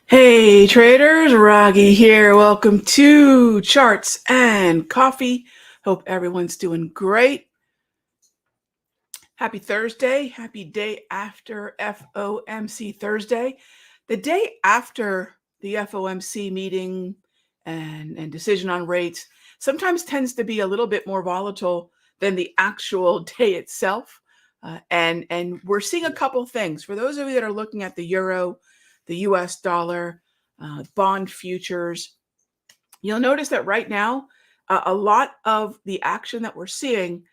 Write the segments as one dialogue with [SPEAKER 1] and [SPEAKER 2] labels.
[SPEAKER 1] Hey traders, Raghee here. Welcome to Charts and Coffee. Hope everyone's doing great. Happy Thursday. Happy day after FOMC Thursday. The day after the FOMC meeting and decision on rates sometimes tends to be a little bit more volatile than the actual day itself. And we're seeing a couple things. For those of you that are looking at the euro, the US dollar, bond futures, you'll notice that right now, a lot of the action that we're seeing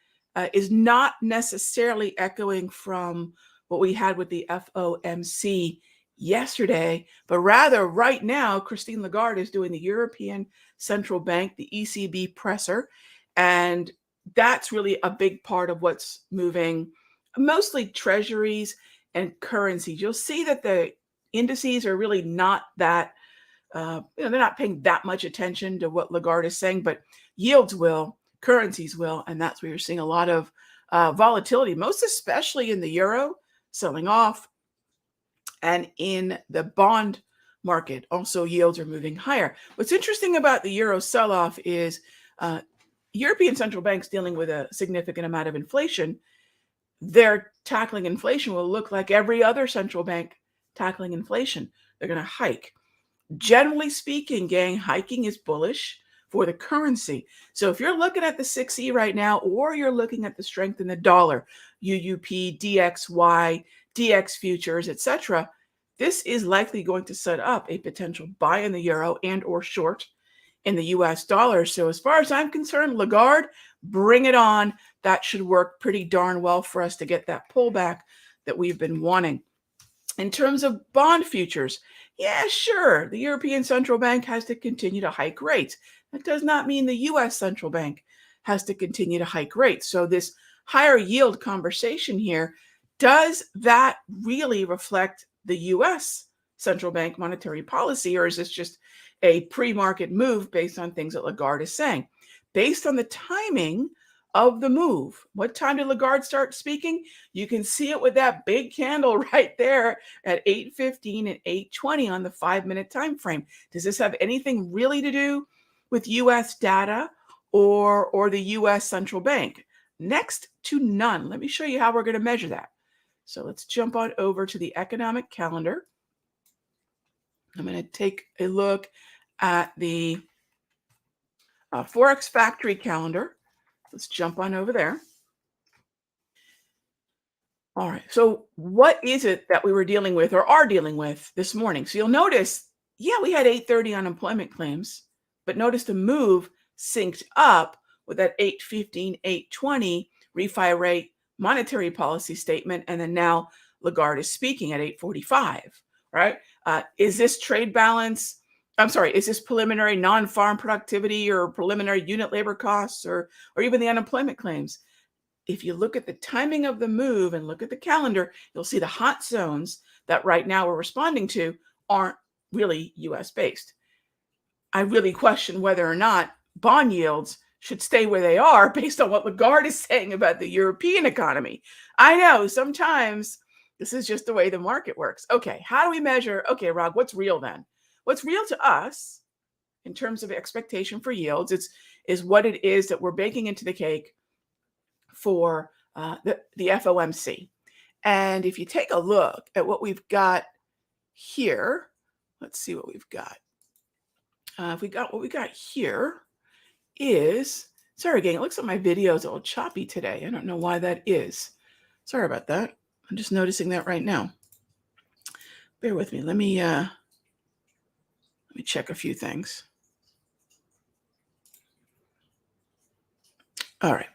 [SPEAKER 1] is not necessarily echoing from what we had with the FOMC yesterday, but rather right now, Christine Lagarde is doing the European Central Bank, the ECB presser, and that's really a big part of what's moving, mostly treasuries and currencies. You'll see that the indices are really not that they're not paying that much attention to what Lagarde is saying, but yields will, currencies will, and that's where you're seeing a lot of volatility, most especially in the euro selling off, and in the bond market. Also, yields are moving higher. What's interesting about the euro sell-off is European central banks dealing with a significant amount of inflation. Their tackling inflation will look like every other central bank tackling inflation. They're going to hike. Generally speaking, gang, hiking is bullish for the currency. So if you're looking at the 6E right now, or you're looking at the strength in the dollar, UUP, DXY, DX futures, etc., this is likely going to set up a potential buy in the euro and or short in the US dollar. So as far as I'm concerned, Lagarde, bring it on. That should work pretty darn well for us to get that pullback that we've been wanting. In terms of bond futures, yeah, sure, the European Central Bank has to continue to hike rates. That does not mean the US Central Bank has to continue to hike rates. So this higher yield conversation here, does that really reflect the US Central Bank monetary policy, or is this just a pre-market move based on things that Lagarde is saying? Based on the timing of the move, what time did Lagarde start speaking? You can see it with that big candle right there at 8:15 and 8:20 on the 5-minute time frame. Does this have anything really to do with US data or the US central bank? Next to none. Let me show you how we're going to measure that. So let's jump on over to the economic calendar. I'm going to take a look at the Forex Factory calendar. Let's jump on over there. All right. So what is it that we were dealing with or are dealing with this morning? So you'll notice, yeah, we had 830 unemployment claims, but notice the move synced up with that 815, 820 refi rate monetary policy statement. And then now Lagarde is speaking at 845, right? Is this trade balance? I'm sorry, is this preliminary non-farm productivity or preliminary unit labor costs or even the unemployment claims? If you look at the timing of the move and look at the calendar, you'll see the hot zones that right now we're responding to aren't really US based. I really question whether or not bond yields should stay where they are based on what Lagarde is saying about the European economy. I know sometimes this is just the way the market works. Okay, how do we measure? Okay, Rob, what's real then? What's real to us in terms of expectation for yields is what it is that we're baking into the cake for the FOMC. And if you take a look at what we've got here, let's see what we've got. If we got what we got here is, sorry gang, it looks like my video is a little choppy today. I don't know why that is. Sorry about that. I'm just noticing that right now. Bear with me. Let me check a few things. All right.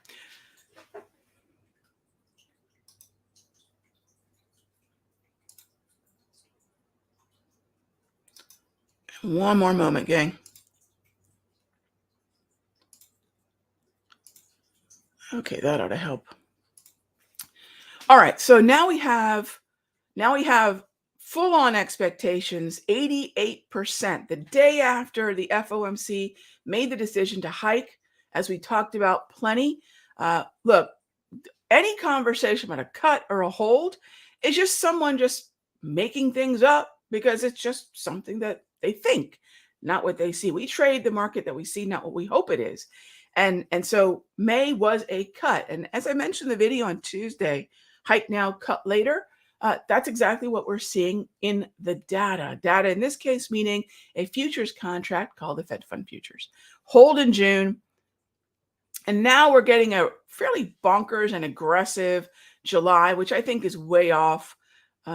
[SPEAKER 1] One more moment, gang. Okay, that ought to help. All right, so now we have full-on expectations, 88%. The day after the FOMC made the decision to hike, as we talked about plenty. Look, any conversation about a cut or a hold is just someone just making things up because it's just something that they think, not what they see. We trade the market that we see, not what we hope it is. And so May was a cut. And as I mentioned in the video on Tuesday, hike now, cut later. That's exactly what we're seeing in the data. Data in this case meaning a futures contract called the Fed Fund Futures. Hold in June, and now we're getting a fairly bonkers and aggressive July, which I think is way off.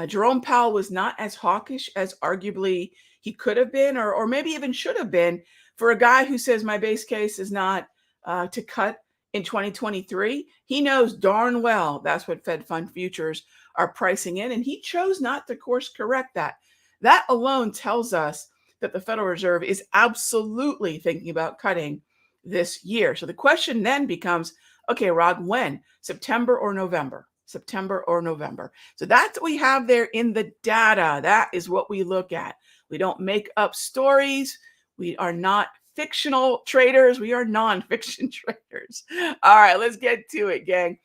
[SPEAKER 1] Jerome Powell was not as hawkish as arguably he could have been, or maybe even should have been, for a guy who says my base case is not to cut in 2023. He knows darn well that's what Fed Fund futures are pricing in, and he chose not to course correct that. That alone tells us that the Federal Reserve is absolutely thinking about cutting this year. So the question then becomes, okay, Rog, when? September or November? September or November. So that's what we have there in the data. That is what we look at. We don't make up stories. We are not fictional traders. We are nonfiction traders. All right, let's get to it, gang.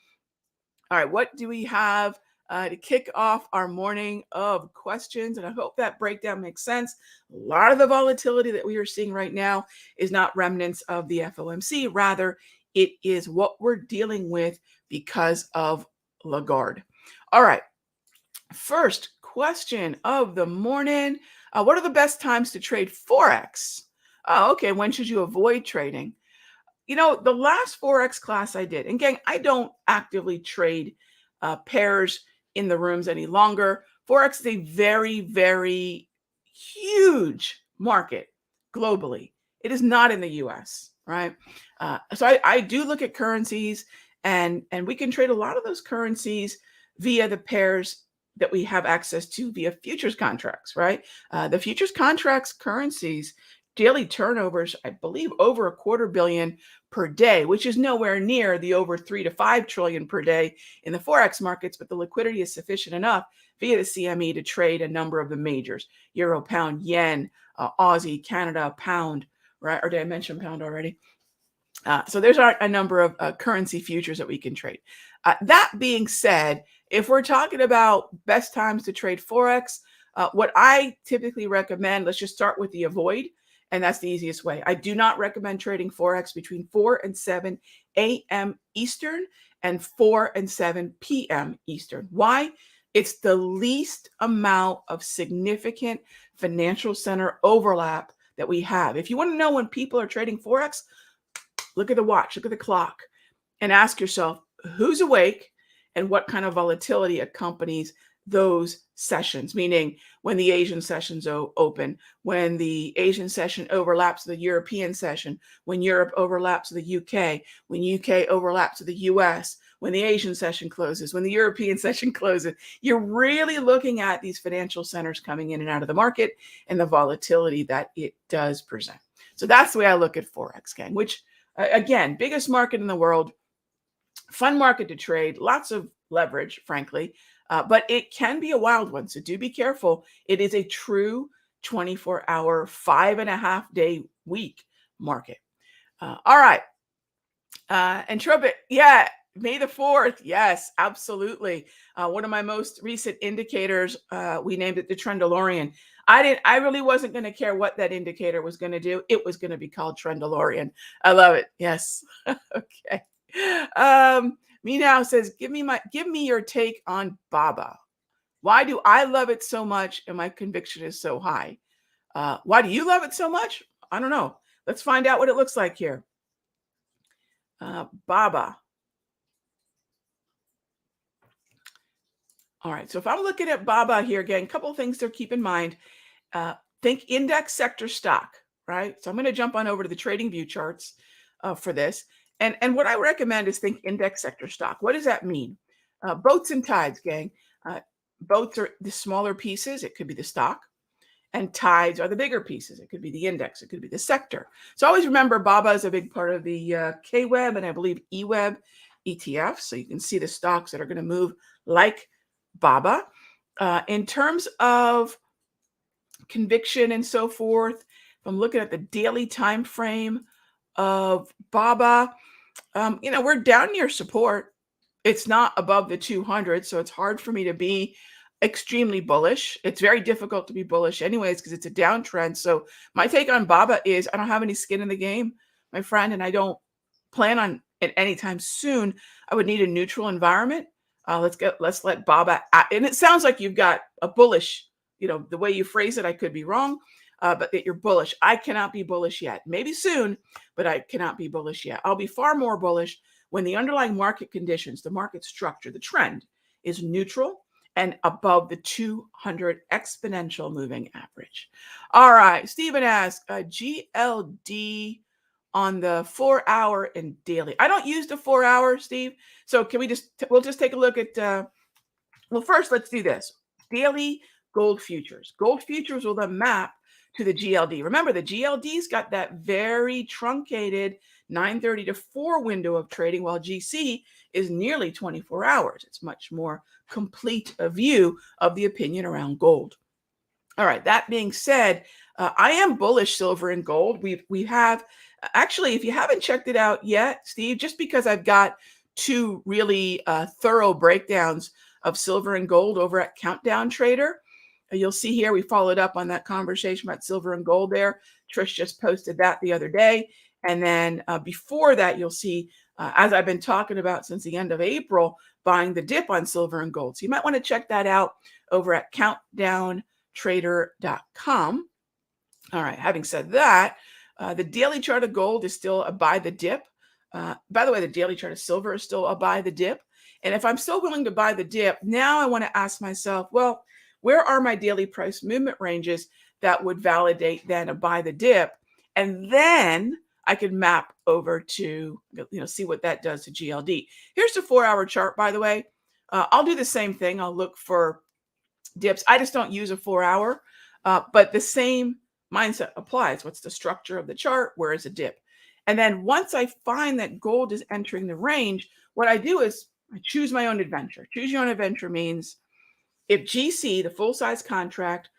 [SPEAKER 1] All right, what do we have to kick off our morning of questions? And I hope that breakdown makes sense. A lot of the volatility that we are seeing right now is not remnants of the FOMC. Rather, it is what we're dealing with because of Lagarde. All right, first question of the morning. What are the best times to trade Forex? Oh, okay, when should you avoid trading? You know, the last Forex class I did, and gang, I don't actively trade pairs in the rooms any longer. Forex is a very, very huge market globally. It is not in the US, right? So I do look at currencies, and we can trade a lot of those currencies via the pairs that we have access to via futures contracts, right? The futures contracts currencies daily turnovers, I believe, over $250 million per day, which is nowhere near the over 3 to 5 trillion per day in the Forex markets, but the liquidity is sufficient enough via the CME to trade a number of the majors: Euro, pound, yen, Aussie, Canada, pound, right? Or did I mention pound already? So there's a number of currency futures that we can trade. That being said, if we're talking about best times to trade Forex, what I typically recommend, let's just start with the avoid. And that's the easiest way. I do not recommend trading Forex between 4 and 7 a.m. Eastern and 4 and 7 p.m. Eastern. Why? It's the least amount of significant financial center overlap that we have. If you want to know when people are trading Forex, look at the watch, look at the clock, and ask yourself who's awake and what kind of volatility accompanies those sessions, meaning when the Asian sessions open, when the Asian session overlaps the European session, when Europe overlaps the UK, when UK overlaps the US, when the Asian session closes, when the European session closes. You're really looking at these financial centers coming in and out of the market and the volatility that it does present. So that's the way I look at Forex, gang, which again, biggest market in the world, fun market to trade, lots of leverage, frankly, but it can be a wild one. So do be careful. It is a true 24-hour, 5.5-day week market. All right. And Trumpet, yeah, May the 4th. Yes, absolutely. One of my most recent indicators, we named it the Trendolorian. I really wasn't going to care what that indicator was going to do. It was going to be called Trendolorian. I love it. Yes. Okay. Me now says, give me your take on Baba. Why do I love it so much and my conviction is so high? Why do you love it so much? I don't know. Let's find out what it looks like here. Baba. All right. So if I'm looking at Baba here again, a couple of things to keep in mind. Think index sector stock, right? So I'm going to jump on over to the trading view charts for this. And what I recommend is think index sector stock. What does that mean? Boats and tides, gang. Boats are the smaller pieces. It could be the stock. And tides are the bigger pieces. It could be the index. It could be the sector. So always remember, Baba is a big part of the K-Web and I believe E-Web ETF. So you can see the stocks that are going to move like Baba. In terms of conviction and so forth, if I'm looking at the daily time frame of Baba, we're down near support. It's not above the 200, so it's hard for me to be extremely bullish. It's very difficult to be bullish anyways because it's a downtrend. So my take on BABA is I don't have any skin in the game, my friend, and I don't plan on it anytime soon. I would need a neutral environment. Let's let BABA, and it sounds like you've got a bullish, the way you phrase it, I could be wrong, but that you're bullish. I cannot be bullish yet. Maybe soon, but I cannot be bullish yet. I'll be far more bullish when the underlying market conditions, the market structure, the trend is neutral and above the 200 exponential moving average. All right, Stephen asks, GLD on the 4 hour and daily. I don't use the 4 hour, Steve. So can we'll just take a look at, well, first let's do this. Daily gold futures. Gold futures will then map to the GLD. Remember, the GLD's got that very truncated 9:30 to 4 window of trading, while GC is nearly 24 hours. It's much more complete a view of the opinion around gold. All right, that being said, I am bullish silver and gold. We have, actually, if you haven't checked it out yet, Steve, just because I've got two really thorough breakdowns of silver and gold over at Countdown Trader. You'll see here we followed up on that conversation about silver and gold there. Trish just posted that the other day. And then before that, you'll see, as I've been talking about since the end of April, buying the dip on silver and gold. So you might want to check that out over at countdowntrader.com. All right, having said that, the daily chart of gold is still a buy the dip. By the way, the daily chart of silver is still a buy the dip. And if I'm still willing to buy the dip, now I want to ask myself, well, where are my daily price movement ranges that would validate then a buy the dip? And then I could map over to, see what that does to GLD. Here's the 4 hour chart, by the way. I'll do the same thing. I'll look for dips. I just don't use a 4 hour, but the same mindset applies. What's the structure of the chart? Where is a dip? And then once I find that gold is entering the range, what I do is I choose my own adventure. Choose your own adventure means if GC, the full size contract,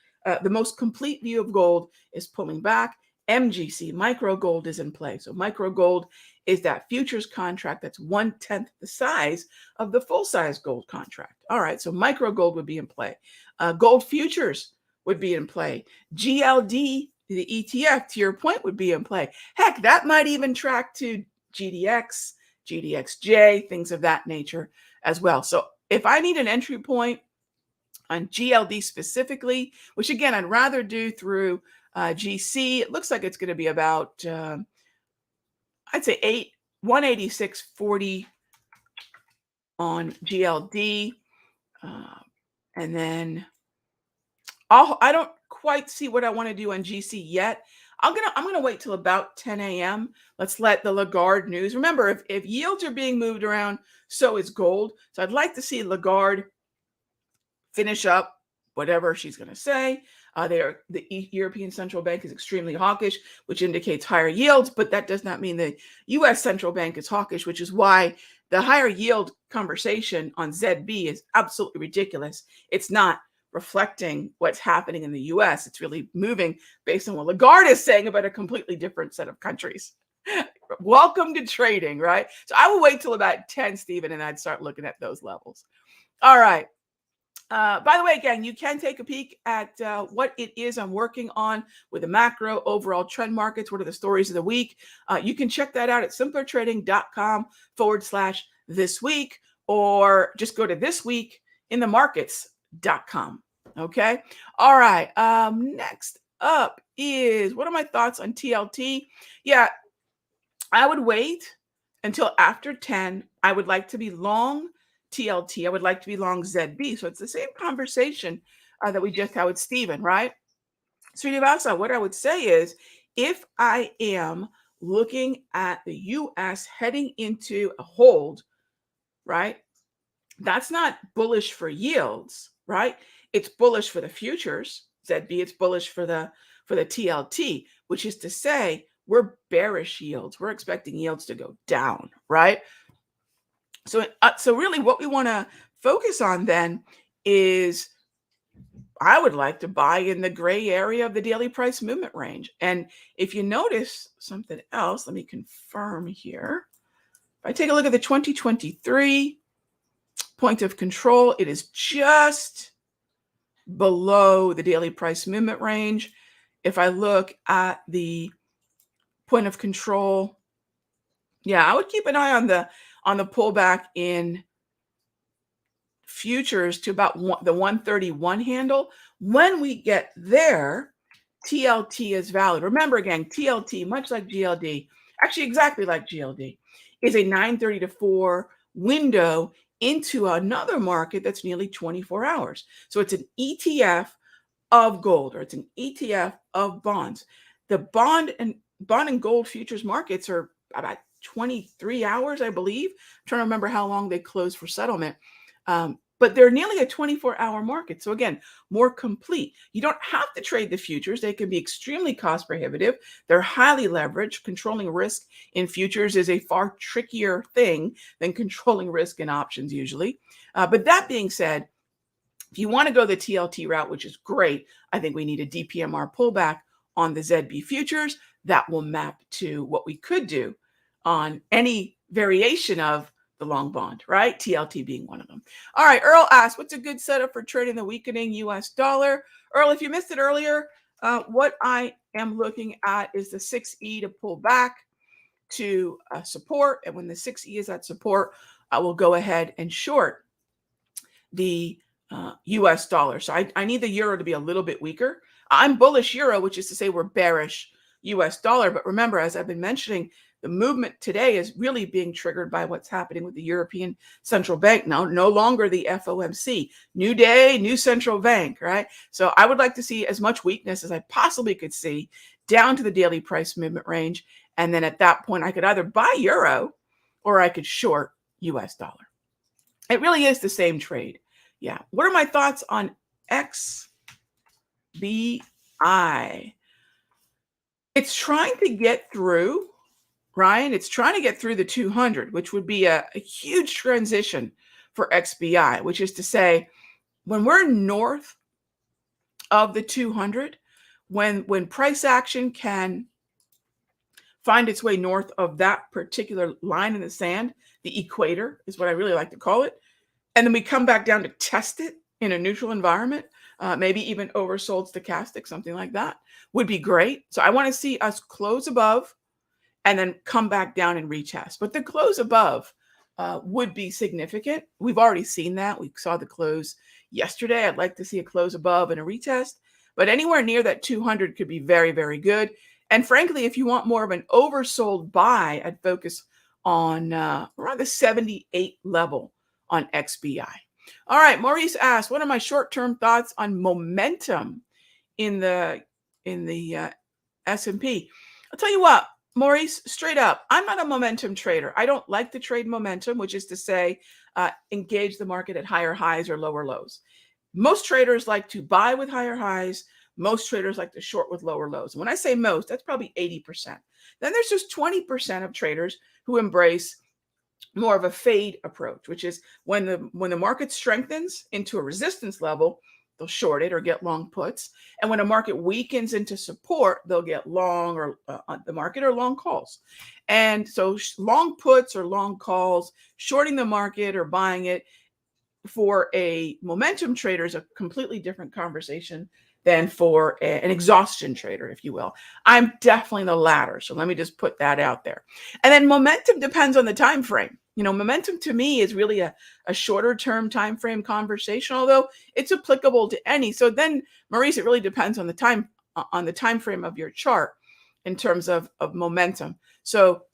[SPEAKER 1] the most complete view of gold is pulling back, MGC, micro gold, is in play. So micro gold is that futures contract that's 1/10 the size of the full size gold contract. All right, so micro gold would be in play. Gold futures would be in play. GLD, the ETF, to your point, would be in play. Heck, that might even track to GDX, GDXJ, things of that nature as well. So if I need an entry point on GLD specifically, which again, I'd rather do through GC, it looks like it's going to be about, I'd say 186.40 on GLD. And then I don't quite see what I want to do on GC yet. I'm gonna wait till about 10 a.m. Let's let the Lagarde news. Remember, if yields are being moved around, so is gold. So I'd like to see Lagarde finish up whatever she's going to say. The European Central Bank is extremely hawkish, which indicates higher yields, but that does not mean the U.S. Central Bank is hawkish, which is why the higher yield conversation on ZB is absolutely ridiculous. It's not reflecting what's happening in the U.S. It's really moving based on what Lagarde is saying about a completely different set of countries. Welcome to trading, right? So I will wait till about 10, Stephen, and I'd start looking at those levels. All right. By the way, again, you can take a peek at what it is I'm working on with the macro overall trend markets. What are the stories of the week? You can check that out at simplertrading.com/this week, or just go to thisweekinthemarkets.com. Okay. All right. Next up is, what are my thoughts on TLT? Yeah, I would wait until after 10. I would like to be long TLT. I would like to be long ZB. So it's the same conversation that we just had with Stephen, right? Srinivasa, what I would say is, if I am looking at the US heading into a hold, right? That's not bullish for yields, right? It's bullish for the futures, ZB. It's bullish for the TLT, which is to say we're bearish yields. We're expecting yields to go down, right? So really what we want to focus on then is, I would like to buy in the gray area of the daily price movement range. And if you notice something else, let me confirm here. If I take a look at the 2023 point of control, it is just below the daily price movement range. If I look at the point of control, yeah, I would keep an eye on the pullback in futures to about the 131 handle. When we get there, TLT is valid. Remember again, TLT, much like GLD, actually exactly like GLD, is a 9:30 to 4 window into another market that's nearly 24 hours. So it's an ETF of gold, or it's an ETF of bonds. The bond and gold futures markets are about 23 hours, I believe. I'm trying to remember how long they close for settlement. But they're nearly a 24-hour market. So again, more complete. You don't have to trade the futures. They can be extremely cost prohibitive. They're highly leveraged. Controlling risk in futures is a far trickier thing than controlling risk in options usually. But that being said, if you want to go the TLT route, which is great, I think we need a DPMR pullback on the ZB futures that will map to what we could do on any variation of the long bond, right? TLT being one of them. All right, Earl asked, what's a good setup for trading the weakening US dollar? Earl, if you missed it earlier, what I am looking at is the 6E to pull back to support. And when the 6E is at support, I will go ahead and short the US dollar. So I need the euro to be a little bit weaker. I'm bullish euro, which is to say we're bearish US dollar. But remember, as I've been mentioning, the movement today is really being triggered by what's happening with the European Central Bank. Now, no longer the FOMC. New day, new central bank, right? So I would like to see as much weakness as I possibly could see down to the daily price movement range. And then at that point, I could either buy euro or I could short US dollar. It really is the same trade. Yeah. What are my thoughts on XBI? It's trying to get through, Ryan. It's trying to get through the 200, which would be a huge transition for XBI, which is to say, when we're north of the 200, when price action can find its way north of that particular line in the sand, the equator is what I really like to call it, and then we come back down to test it in a neutral environment, maybe even oversold stochastic, something like that would be great. So I want to see us close above and then come back down and retest. But the close above would be significant. We've already seen that. We saw the close yesterday. I'd like to see a close above and a retest. But anywhere near that 200 could be very, very good. And frankly, if you want more of an oversold buy, I'd focus on around the 78 level on XBI. All right, Maurice asked, what are my short-term thoughts on momentum in the S&P? I'll tell you what, Maurice, straight up, I'm not a momentum trader. I don't like to trade momentum, which is to say, engage the market at higher highs or lower lows. Most traders like to buy with higher highs. Most traders like to short with lower lows. And when I say most, that's probably 80%. Then there's just 20% of traders who embrace more of a fade approach, which is when the market strengthens into a resistance level, they'll short it or get long puts. And when a market weakens into support, they'll get long or the market or long calls. And so long puts or long calls, shorting the market or buying it for a momentum trader is a completely different conversation than for an exhaustion trader, if you will. I'm definitely the latter. So let me just put that out there. And then momentum depends on the time frame. You know, momentum to me is really a shorter term time frame conversation, although it's applicable to any. So then, Maurice, it really depends on the time frame of your chart in terms of momentum. So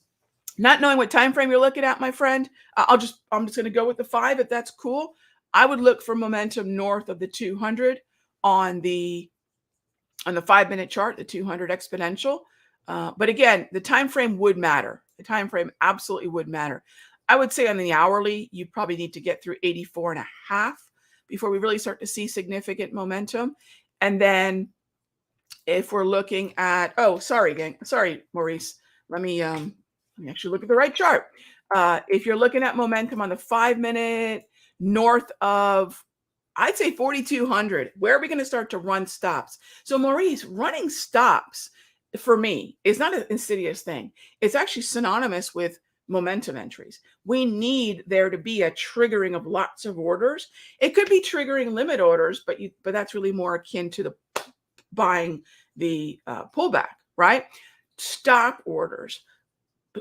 [SPEAKER 1] not knowing what time frame you're looking at, my friend, I'm just going to go with the 5 if that's cool. I would look for momentum north of the 200 on the 5-minute chart, the 200 exponential. But again, the time frame would matter. The time frame absolutely would matter. I would say on the hourly, you probably need to get through 84.5 before we really start to see significant momentum. And then if we're looking at, sorry, Maurice, let me actually look at the right chart. If you're looking at momentum on the 5-minute north of, I'd say 4,200, where are we going to start to run stops? So Maurice, running stops for me is not an insidious thing. It's actually synonymous with momentum entries. We need there to be a triggering of lots of orders. It could be triggering limit orders, but that's really more akin to the buying the pullback, right? Stop orders,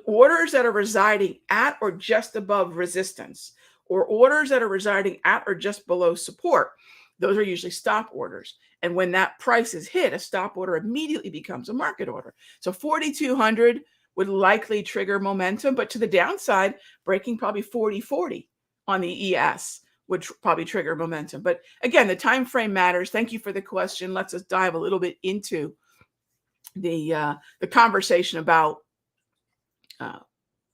[SPEAKER 1] orders that are residing at or just above resistance, or orders that are residing at or just below support. Those are usually stop orders. And when that price is hit, a stop order immediately becomes a market order. So 4,200 would likely trigger momentum, but to the downside, breaking probably 40.40 on the ES would probably trigger momentum. But again, the time frame matters. Thank you for the question. Let's just dive a little bit into the conversation about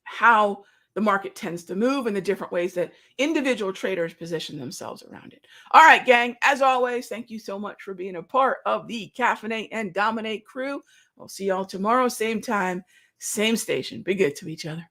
[SPEAKER 1] how the market tends to move and the different ways that individual traders position themselves around it. All right, gang, as always, thank you so much for being a part of the Caffeinate and Dominate crew. We'll see y'all tomorrow, same time, same station. Be good to each other.